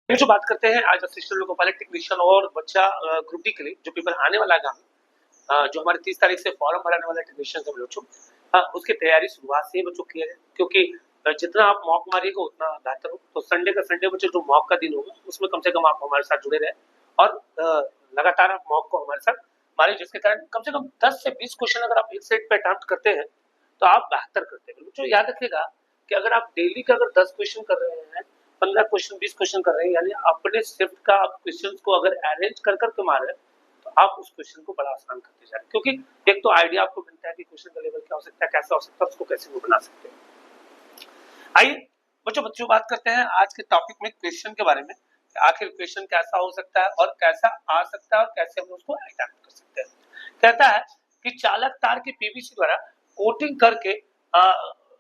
ये जो बात करते हैं आज असिस्टेंट लोको पायलट टेक्नीशियन और बच्चा ग्रुप डी के लिए जो पेपर आने वाला है, जो हमारे 30 तारीख से फॉर्म भराने वाला टेक्नीशियन सब बच्चों, उसकी तैयारी शुरुआत से ही बच्चों की है, क्योंकि जितना आप मॉक मारिएगा उतना बेहतर हो। तो संडे का संडे बच्चों जो मॉक का दिन होगा उसमें कम से कम आप हमारे साथ जुड़े रहे और लगातार आप मॉक को हमारे साथ मारे, जिसके कारण कम से कम 10 से 20 क्वेश्चन अगर आप एक सेट पे अटेम्प्ट करते हैं तो आप बेहतर करते हैं। बच्चों याद रखिएगा कि अगर आप डेली का अगर 10 क्वेश्चन कर रहे हैं, 15 क्वेश्चन 20 क्वेश्चन कर रहे हैं, यानी अपने शिफ्ट का आप क्वेश्चन को अगर अरेंज कर करके मार रहे हैं तो आप उस क्वेश्चन को बड़ा आसान करते जा रहे हैं, क्योंकि एक तो आइडिया आपको मिलता है कि क्वेश्चन का लेवल क्या हो सकता है, कैसा हो सकता है, उसको कैसे वो बना सकते हैं। आइए बच्चों बात करते हैं आज के टॉपिक में क्वेश्चन के बारे में। आखिर क्वेश्चन कैसा हो सकता है और कैसा आ सकता है और कैसे हम उसको अटेम्प्ट कर सकते हैं। कहता है कि चालक तार के पीवीसी द्वारा कोटिंग करके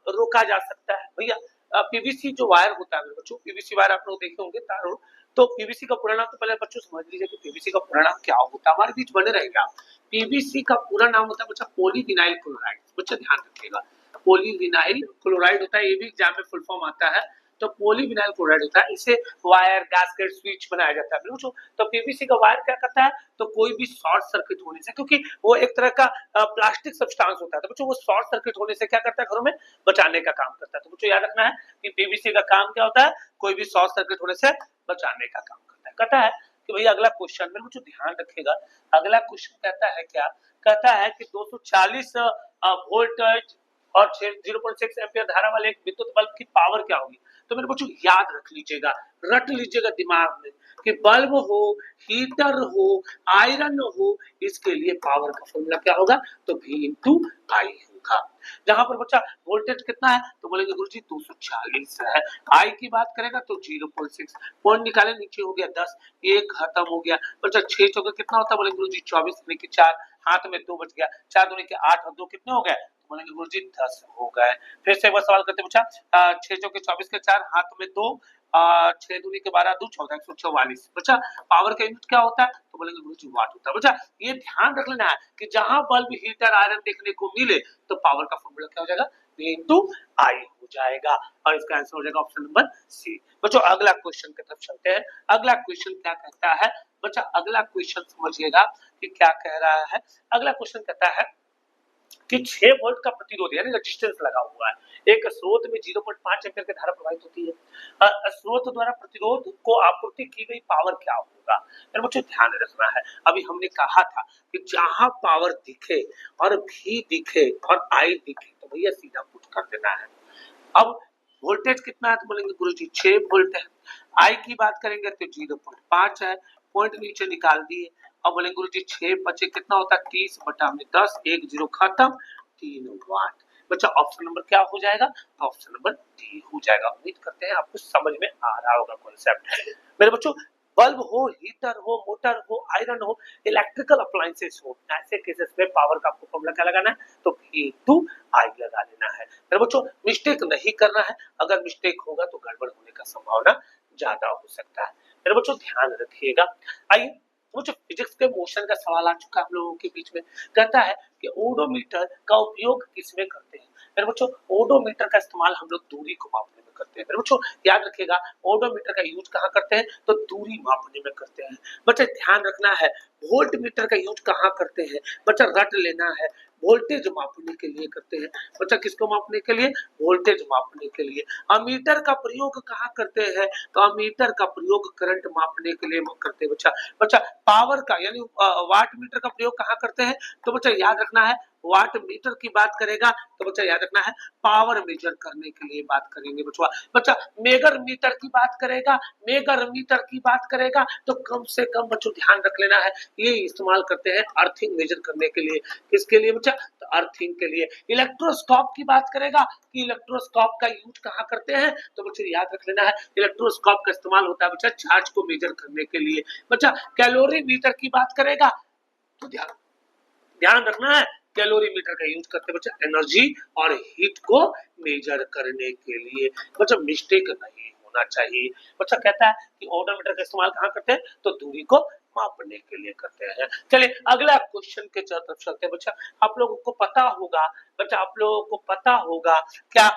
रोका जा सकता है। भैया पीवीसी जो वायर होता है बच्चों, पीवीसी वायर आप लोग देखे होंगे तार, तो पीवीसी का पूरा नाम तो पहले बच्चों समझ लीजिए कि पीवीसी का पूरा नाम क्या होता है, हमारे बीच बने रहेगा। पीवीसी का पूरा नाम होता है बच्चा पॉलीविनाइल क्लोराइड। बच्चा ध्यान रखिएगा, पॉलीविनाइल क्लोराइड होता है, ये भी एग्जाम में फुल फॉर्म आता है। तो पॉलीविनाइल क्लोराइड होता है, इसे वायर गैस्केट स्विच बनाया जाता है बच्चों। तो पीवीसी का वायर क्या करता है, तो कोई भी शॉर्ट सर्किट होने से, क्योंकि वो एक तरह का प्लास्टिक सब्सटेंस होता है, तो बच्चों वो शॉर्ट सर्किट होने से क्या करता है, घरों में बचाने का काम करता है। तो बच्चों याद रखना है कि पीवीसी का काम क्या होता है, कोई भी शॉर्ट सर्किट होने से बचाने का काम करता है। कहता है कि भैया अगला क्वेश्चन में बच्चों ध्यान रखिएगा, अगला क्वेश्चन कहता है क्या, कहता है कि 240 वोल्टेज और 0.6 एम्पियर धारा वाले एक विद्युत बल्ब की पावर क्या होगी। तो मेरे बच्चों याद रख लीजिएगा, रट लीजिएगा दिमाग में कि बल्ब हो, हीटर हो, आयरन हो, इसके लिए पावर का फॉर्मूला क्या होगा, तो V इंटू आई होगा। जहां पर बच्चा वोल्टेज कितना है, तो बोलेंगे गुरुजी 240 है। आई की बात करेगा तो 0.6, पॉइंट निकाले नीचे हो गया 10, ये खत्म हो गया। बच्चा 6 चौके कितना होता है, बोलेंगे गुरुजी 24, यानी कि 4 हाथ में 2 बच गया, 4 दूनी के 8 और 2 कितने हो गए, बोलेंगे गुरुजी 10 हो गए। फिर से एक बार सवाल करते बच्चा, 6 चौके 24 के 4 हाथ में 2, 6 दूनी के 12 2 14 144। बच्चा पावर का यूनिट क्या होता है, तो बोलेंगे गुरुजी वाट होता है। बच्चा ये ध्यान रख लेना है कि जहां बल्ब हीटर आयरन देखने को मिले तो पावर का फॉर्मूला क्या हो जाएगा, V इंटू आई हो जाएगा, और इसका आंसर हो जाएगा ऑप्शन नंबर सी। बच्चों अगला क्वेश्चन की तरफ चलते हैं। अगला क्वेश्चन क्या कहता है, बच्चा अगला क्वेश्चन समझिएगा कि क्या कह रहा है। अगला क्वेश्चन कहता है कि 6 वोल्ट का प्रतिरोध यानी रेजिस्टेंस लगा हुआ है, एक स्रोत में 0.5 एम्पीयर की धारा प्रवाहित होती है, स्रोत द्वारा प्रतिरोध को आपूर्ति की गई पावर क्या होगा। फिर मुझे ध्यान रखना है, अभी हमने कहा था कि जहां पावर दिखे और भी दिखे और आई दिखे तो भैया सीधा पुट कर देना है। अब वोल्टेज कितना है, तो बोलेंगे गुरुजी 6 वोल्ट है। आई की बात करेंगे तो 0.5 है, पॉइंट नीचे निकाल दिए। अब बोलेंगे गुरुजी 6 बचे कितना होता है, 30 बटा में 10, 1 0 खत्म, 3 वाट। बच्चा ऑप्शन नंबर क्या हो जाएगा, ऑप्शन नंबर डी हो जाएगा। उम्मीद करते हैं आपको समझ में आ रहा होगा कॉन्सेप्ट। मेरे बच्चों बल्ब हो, हीटर हो, मोटर हो, आयरन हो, इलेक्ट्रिकल अप्लायंसेस हो, ऐसे केसेस में पावर का आपको फॉर्मूला क्या लगाना है, तो V इंटू आई लगा लेना है। मेरे बच्चों मिस्टेक नहीं करना है, अगर मिस्टेक होगा तो गड़बड़ होने का संभावना ज्यादा हो सकता है। मेरे बच्चों ध्यान रखिएगा। आइए वो जो फिजिक्स के मोशन का सवाल आ चुका है हम लोगों के बीच में, कहता है कि ओडोमीटर का उपयोग किसमें करते हैं। मेरे बच्चों ओडोमीटर का इस्तेमाल हम लोग दूरी को मापने में करते हैं। मेरे बच्चों याद रखिएगा ओडोमीटर का यूज कहाँ करते हैं, तो दूरी मापने में करते हैं। बच्चा ध्यान रखना है वोल्ट मीटर का यूज कहाँ करते हैं, बच्चा रट लेना है, वोल्टेज मापने के लिए करते हैं। बच्चा किसको मापने के लिए, वोल्टेज मापने के लिए। अमीटर का प्रयोग कहाँ करते हैं, तो अमीटर का प्रयोग करंट मापने के लिए करते हैं। बच्चा बच्चा पावर का यानी वाट मीटर का प्रयोग कहाँ करते हैं, तो बच्चा याद रखना है वाट मीटर की बात करेगा तो बच्चा याद रखना है पावर मेजर करने के लिए बात करेंगे। बच्चा बच्चा मेगर मीटर की बात करेगा, मेगर मीटर की बात करेगा तो कम से कम बच्चों ध्यान रख लेना है ये इस्तेमाल करते हैं अर्थिंग मेजर करने के लिए। किसके लिए बच्चा, तो अर्थिंग के लिए। इलेक्ट्रोस्कोप की बात करेगा कि इलेक्ट्रोस्कोप का यूज कहाँ करते हैं, तो बच्चों याद रख लेना है इलेक्ट्रोस्कोप का इस्तेमाल होता है बच्चा चार्ज को मेजर करने के लिए। बच्चा कैलोरी मीटर की बात करेगा तो ध्यान रखना है कैलोरी मीटर का यूज करते बच्चा एनर्जी और हीट को मेजर करने के लिए। बच्चा मिस्टेक नहीं होना चाहिए। बच्चा कहता है कि ओडोमीटर का इस्तेमाल कहाँ करते हैं, तो दूरी को मापने के लिए करते हैं। चलिए अगला क्वेश्चन के तरफ चलते हैं। बच्चा आप लोगों को पता होगा, बच्चा आप लोगों को पता होगा क्या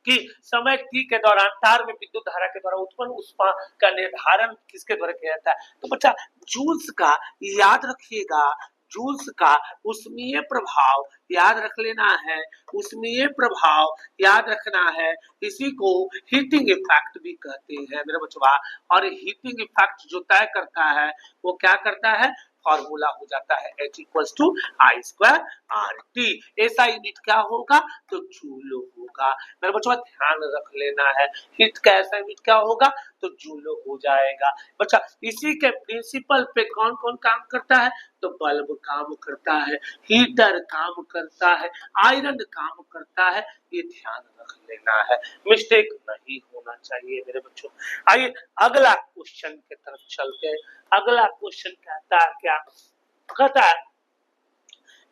कि समय t के दौरान तार में विद्युत धारा के द्वारा उत्पन्न ऊष्मा का निर्धारण किसके द्वारा किया जाता है? तो बच्चा जूल्स का याद रखिएगा, जूल्स का ऊष्मीय प्रभाव याद रख लेना है, ऊष्मीय प्रभाव याद रखना है। इसी को हीटिंग इफेक्ट भी कहते हैं मेरे बच्चों। और हीटिंग इफेक्ट जो तय करता है वो क्या करता है? फॉर्मूला हो जाता है H equals to I square R T. ऐसा यूनिट क्या होगा? तो जूल होगा मेरे बच्चों, ध्यान रख लेना है। हीट का ऐसा यूनिट क्या होगा? तो जूल हो जाएगा बच्चा। इसी के प्रिंसिपल पे कौन कौन काम करता है? तो बल्ब काम करता है, हीटर काम करता है, आयरन काम करता है। ये ध्यान रख लेना है, मिस्टेक नहीं होना चाहिए मेरे बच्चों। आइए अगला क्वेश्चन की तरफ चलते हैं। अगला क्वेश्चन कहता है क्या? कहता है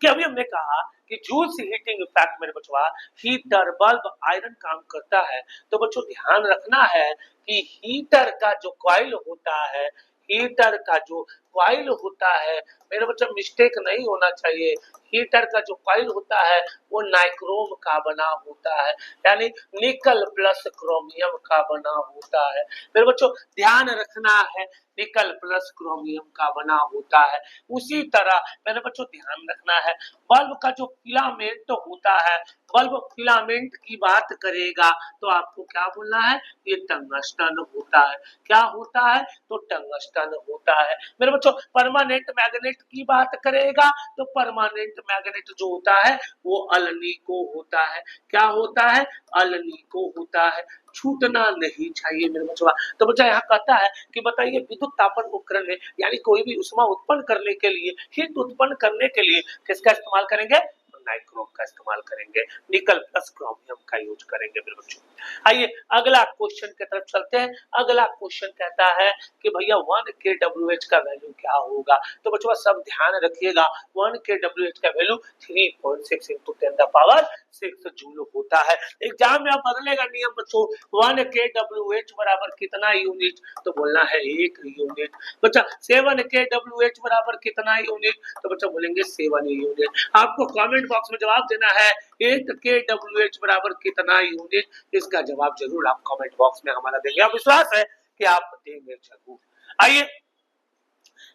कि अभी हमने कहा कि जूल्स हीटिंग इफेक्ट मेरे बच्चों, हीटर बल्ब आयरन काम करता है। तो बच्चों ध्यान रखना है कि हीटर का जो कॉइल होता है, हीटर का जो कॉइल होता है मेरे बच्चों, मिस्टेक नहीं होना चाहिए। हीटर का जो कॉइल होता है वो नाइक्रोम का बना होता है, यानी निकल प्लस क्रोमियम का बना होता है मेरे बच्चों। ध्यान रखना है, निकल प्लस क्रोमियम का बना होता है। उसी तरह मेरे बच्चों ध्यान रखना है, बल्ब का जो फिलामेंट होता है, बल्ब फिलामेंट की बात करेगा तो आपको क्या बोलना है? ये टंगस्टन होता है। क्या होता है? तो टंगस्टन होता है मेरे बच्चों। परमानेंट मैग्नेट की बात करेगा तो परमानेंट मैग्नेट जो होता है वो अल्निको होता है। क्या होता है? अल्निको होता है। छूटना नहीं चाहिए मेरे बच्चों। तो बच्चा यहाँ कहता है कि बताइए विद्युत तापन उपकरण में, यानी कोई भी ऊष्मा उत्पन्न करने के लिए, हीट उत्पन्न करने के लिए किसका इस्तेमाल करेंगे? तो नाइक्रोम का इस्तेमाल करेंगे, निकल प्लस क्रोमियम का यूज करेंगे मेरे बच्चों। आइए अगला क्वेश्चन की तरफ चलते हैं। अगला क्वेश्चन कहता है कि भैया 1 kWh का वैल्यू क्या होगा? तो बच्चों सब ध्यान रखिएगा, 1 kWh का वैल्यू 3.6 × 10⁻6 जूल होता है। एग्जाम में आप बदलेगा नियम बच्चों, 1 kWh बराबर कितना यूनिट? तो बोलना है 1 यूनिट। बच्चा 7 kWh बराबर कितना यूनिट? तो बच्चा बोलेंगे 7 यूनिट। आपको कमेंट बॉक्स में जवाब देना है 8 kWh बराबर कितना यूनिट। इसका जवाब जरूर आप कमेंट बॉक्स में हमारा देंगे, आप विश्वास है कि आप देंगे जरूर। आइए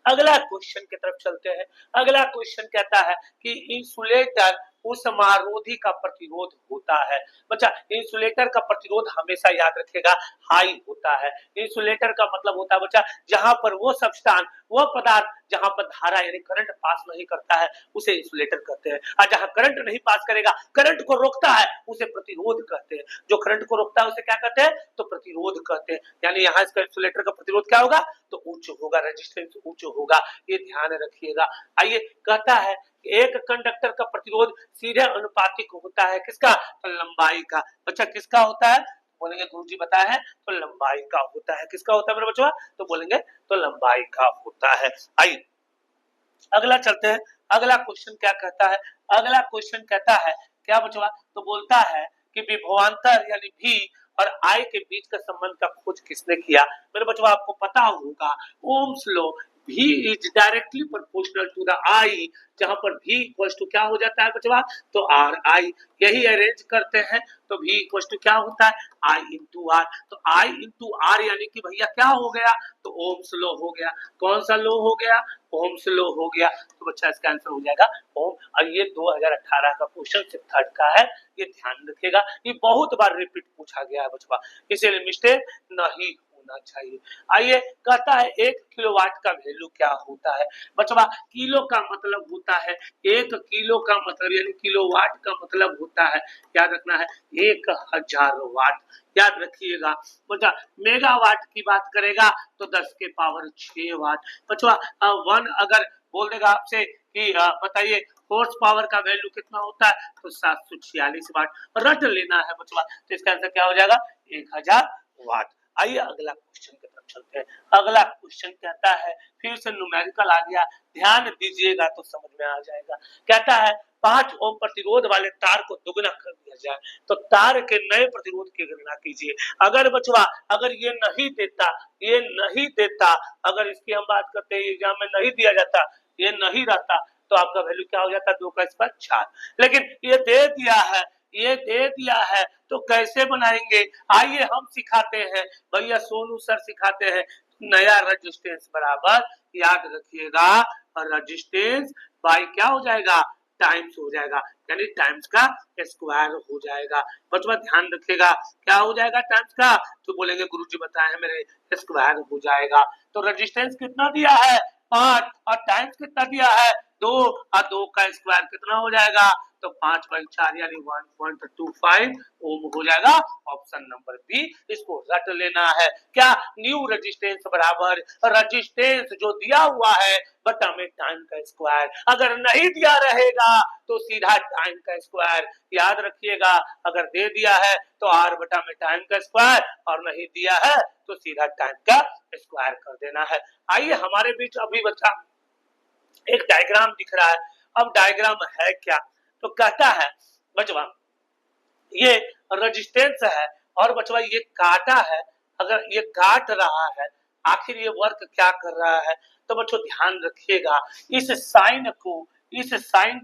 अगला क्वेश्चन की तरफ चलते हैं। अगला क्वेश्चन कहता है कि इंसुलेटर उस समारोधी का प्रतिरोध होता है। बच्चा इंसुलेटर का प्रतिरोध हमेशा याद रखिएगा हाई होता है। इंसुलेटर का मतलब होता है बच्चा जहां पर वो सब्सटेंस, वो पदार्थ जहां पर धारा यानी करंट पास नहीं करता है उसे इंसुलेटर कहते हैं, और जहां करंट नहीं पास करेगा, करंट को रोकता है, उसे प्रतिरोध कहते हैं। जो करंट को रोकता है उसे क्या कहते हैं? तो प्रतिरोध कहते हैं। यानी यहाँ इसका इंसुलेटर का प्रतिरोध क्या होगा? तो उच्च होगा, रेजिस्टेंस उच्च होगा, ये ध्यान रखिएगा। आइए कहता है एक कंडक्टर का प्रतिरोध सीधे अनुपातिक होता है किसका? तो लंबाई का। बच्चा किसका होता है? बोलेंगे गुरुजी बताया है तो लंबाई का होता है। किसका होता है मेरे बच्चों? तो बोलेंगे तो लंबाई का होता है। आइए अगला चलते हैं। अगला क्वेश्चन क्या कहता है? अगला क्वेश्चन कहता है क्या बच्चों? तो बोलता है कि विभवांतर यानी भी और आई के बीच का संबंध का खोज किसने किया? मेरे बच्चों आपको पता होगा Ohm's law, V is directly proportional to the I, जहां पर V इक्वल्स टू क्या हो जाता है बच्चों? तो R I, यही अरेंज करते हैं तो V इक्वल्स टू क्या होता है? I into R। तो I इंटू R यानी कि भैया क्या हो गया? तो ओम्स लॉ हो गया। कौन सा लॉ हो गया? ओम्स लॉ हो गया। तो बच्चा इसका आंसर हो जाएगा ओम। और ये 2018 का क्वेश्चन सिर्फ थर्ड का है, ये ध्यान रखिएगा। ये बहुत बार रिपीट पूछा गया है बच्चों, इसीलिए मिस्टेक नहीं होना चाहिए। आइए कहता है 1 किलोवाट का वैल्यू क्या होता है? बच्चों किलो का मतलब होता है 1 किलो का मतलब यानी किलोवाट का मतलब होता है, याद रखना है 1000 वाट। याद रखिएगा बच्चा मेगावाट की बात करेगा तो 10 के पावर 6 वाट। बच्चों 1 अगर बोल देगा आपसे कि बताइए हॉर्स पावर का वैल्यू कितना होता है? तो 746 वाट रट लेना है बच्चों। तो इसका आंसर क्या हो जाएगा? 1000 वाट। आइए अगला क्वेश्चन की तरफ चलते हैं। अगला क्वेश्चन कहता है, फिर से न्यूमेरिकल आ गया, ध्यान दीजिएगा तो समझ में आ जाएगा। कहता है 5 ओम प्रतिरोध वाले तार को दुगना कर दिया जाए तो तार के नए प्रतिरोध की गणना कीजिए। अगर बचवा अगर ये नहीं देता, ये नहीं देता, अगर इसकी हम बात करते हैं एग्जाम में नहीं दिया जाता, ये नहीं रहता तो आपका वैल्यू क्या हो जाता? 2 का स्क्वायर 4। लेकिन ये दे दिया है, ये दे दिया है तो कैसे बनाएंगे, आइए हम सिखाते हैं, भैया सोनू सर सिखाते हैं। नया रेजिस्टेंस बराबर याद रखिएगा, रेजिस्टेंस बाई क्या हो जाएगा, टाइम्स हो जाएगा, यानी टाइम्स का स्क्वायर हो जाएगा। बच्चों ध्यान रखिएगा, क्या हो जाएगा टाइम्स का, तो बोलेंगे गुरुजी बताए हैं मेरे, स्क्वायर हो जाएगा। तो रेजिस्टेंस कितना दिया है 5 और टाइम्स कितना दिया है 2 और 2 का स्क्वायर कितना हो जाएगा, तो 5/4 यानी 1.25 ओम हो जाएगा। ऑप्शन नंबर बी इसको रट लेना है। क्या, न्यू रेजिस्टेंस बराबर रेजिस्टेंस जो दिया हुआ है बटा में टाइम का स्क्वायर, अगर नहीं दिया रहेगा तो सीधा टाइम का स्क्वायर। याद रखिएगा, अगर दे दिया है तो आर बटा में टाइम का स्क्वायर और नहीं दिया है तो सीधा टाइम का स्क्वायर कर देना है। आइए हमारे बीच अभी बच्चा एक डायग्राम दिख रहा है। अब डायग्राम है क्या, तो कहता है बचवा ये रेजिस्टेंस है और बचवा ये काटा है, अगर ये काट रहा है आखिर ये वर्क क्या कर रहा है, तो बच्चों ध्यान रखिएगा, इस साइन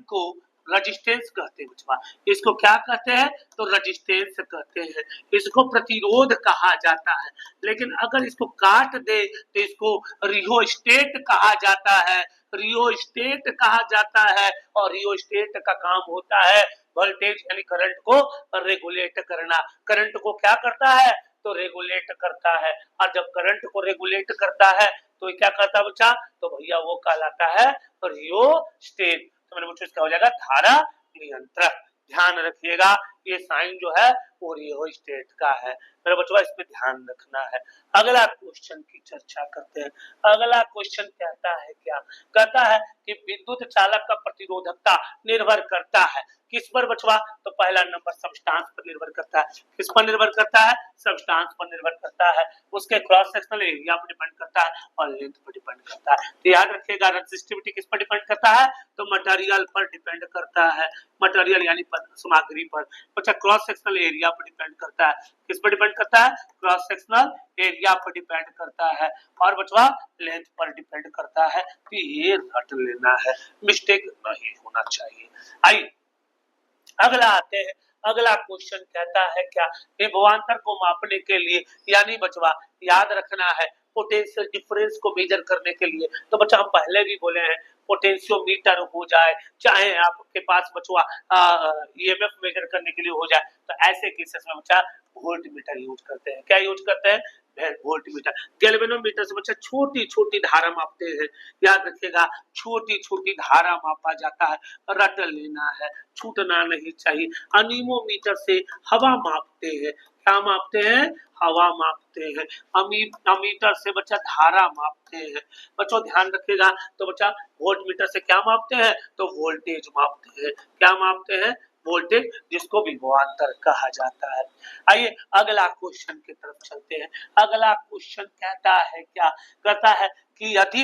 को रेजिस्टेंस कहते हैं बचवा। इसको क्या कहते हैं, तो रेजिस्टेंस कहते हैं, इसको प्रतिरोध कहा जाता है। लेकिन अगर इसको काट दे तो इसको रियोस्टेट कहा जाता है, रियोस्टेट कहा जाता है। और रियोस्टेट का काम होता है वोल्टेज यानी करंट को रेगुलेट करना। करंट को क्या करता है, तो रेगुलेट करता है। और जब करंट को रेगुलेट करता है तो क्या करता है बच्चा, तो भैया वो कहलाता है रियोस्टेट। तो मैंने पूछा इसका हो जाएगा धारा नियंत्रक। ध्यान रखिएगा, ये साइन जो है वो रियोस्टेट का है। मेरे बच्चों इस पे ध्यान रखना है। अगला क्वेश्चन की चर्चा करते हैं। अगला क्वेश्चन कहता है क्या, कहता है कि विद्युत चालक का प्रतिरोधकता निर्भर करता है किस पर बचवा, तो पहला नंबर सब्सटेंस पर निर्भर करता है। किस पर निर्भर करता है, सब्सटेंस पर निर्भर करता है, उसके क्रॉस सेक्शनल एरिया पर डिपेंड करता है और लेंथ पर डिपेंड करता है। तो याद रखिएगा रेजिस्टिविटी किस पर डिपेंड करता है, तो मटेरियल पर डिपेंड करता है, मटेरियल यानी सामग्री पर। अच्छा, क्रॉस सेक्शनल एरिया पर डिपेंड करता है, किस पर डिपेंड करता है, क्रॉस सेक्शनल एरिया पर डिपेंड करता है और बचवा लेंथ पर डिपेंड करता है। तो ये रट लेना है, मिस्टेक नहीं होना चाहिए। आइए अगला आते हैं। अगला क्वेश्चन कहता है क्या, विभवांतर को मापने के लिए यानी बचवा याद रखना है पोटेंशियल डिफरेंस को मेजर करने के लिए, तो बच्चा हम पहले भी बोले हैं पोटेंशियोमीटर हो जाए, चाहे आपके पास बचवा ईएमएफ मेजर करने के लिए हो जाए, तो ऐसे केसेस में बच्चा वोल्ट मीटर यूज करते हैं। क्या यूज करते हैं, वोल्ट मीटर। गैल्वेनोमीटर से बच्चा छोटी छोटी धारा मापते हैं। याद रखिएगा, छोटी छोटी धारा मापा जाता है, रट लेना है, छूटना नहीं चाहिए। अनीमोमीटर से हवा मापते हैं। क्या मापते हैं, हवा मापते हैं। अमीटर से बच्चा धारा मापते हैं। बच्चों ध्यान रखिएगा, तो बच्चा वोल्ट मीटर से क्या मापते हैं, तो वोल्टेज मापते हैं। क्या मापते हैं, वोल्टेज, जिसको विभवांतर कहा जाता है। आइए अगला क्वेश्चन की तरफ चलते हैं। अगला क्वेश्चन कहता है क्या, कहता है कि यदि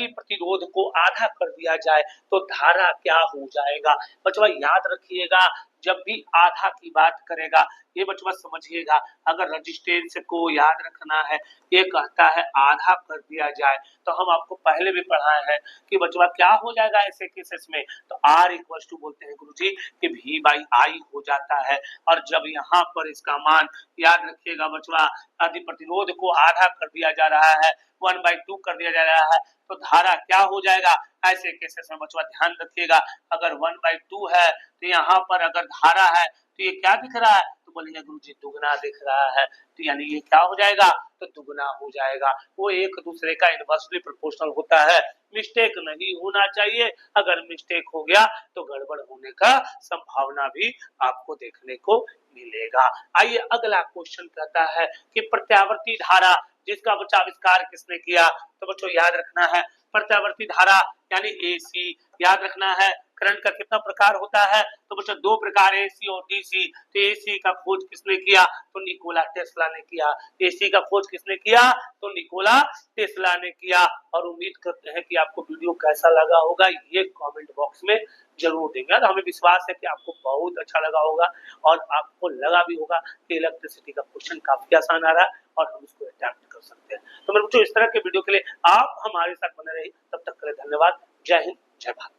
प्रतिरोध को आधा कर दिया जाए तो धारा क्या हो जाएगा। बच्चों याद रखिएगा, जब भी आधा की बात करेगा ये बच्चों समझिएगा, अगर रेजिस्टेंस को याद रखना है, ये कहता है आधा कर दिया जाए, तो हम आपको पहले भी पढ़ाए हैं कि बच्चों क्या हो जाएगा ऐसे केसेस में, तो R इक्वल टू बोलते हैं गुरुजी कि V/I हो जाता है। और जब यहाँ पर इसका मान याद रखिएगा बच्चों, यदि प्रतिरोध को आधा कर दिया जा रहा है, 1/2 कर दिया जा रहा है, तो धारा क्या हो जाएगा। ऐसे केसेस में बच्चों ध्यान रखिएगा, अगर 1/2 है तो यहाँ पर अगर धारा है तो ये क्या दिख रहा है, तो बोलिए गुरुजी दुगना दिख रहा है, तो यानी ये क्या हो जाएगा, तो दुगना हो जाएगा। वो एक दूसरे का इनवर्सली प्रोपोर्शनल होता है, मिस्टेक नहीं होना चाहिए। अगर मिस्टेक हो गया तो गड़बड़ होने का संभावना भी आपको देखने को मिलेगा। आइए अगला क्वेश्चन कहता है कि प्रत्यावर्ती धारा जिसका बच्चा आविष्कार किसने किया, तो बच्चों याद रखना है प्रत्यावर्ती धारा यानी एसी। याद रखना है करंट का कितना प्रकार होता है, तो बच्चों 2 प्रकार, एसी और डीसी। तो एसी का खोज किसने किया, तो निकोला टेस्ला ने किया। एसी का खोज किसने किया, तो निकोला टेस्ला ने किया। और उम्मीद करते हैं कि आपको वीडियो कैसा लगा होगा, ये कमेंट बॉक्स में जरूर देंगे। हमें विश्वास है कि आपको बहुत अच्छा लगा होगा और आपको लगा भी होगा कि इलेक्ट्रिसिटी का क्वेश्चन काफी आसान आ रहा है और हम इसको अटेम्प्ट कर सकते हैं। तो मेरे बच्चों इस तरह के वीडियो के लिए आप हमारे साथ बने रहिए, तब तक के लिए धन्यवाद। जय हिंद, जय भारत।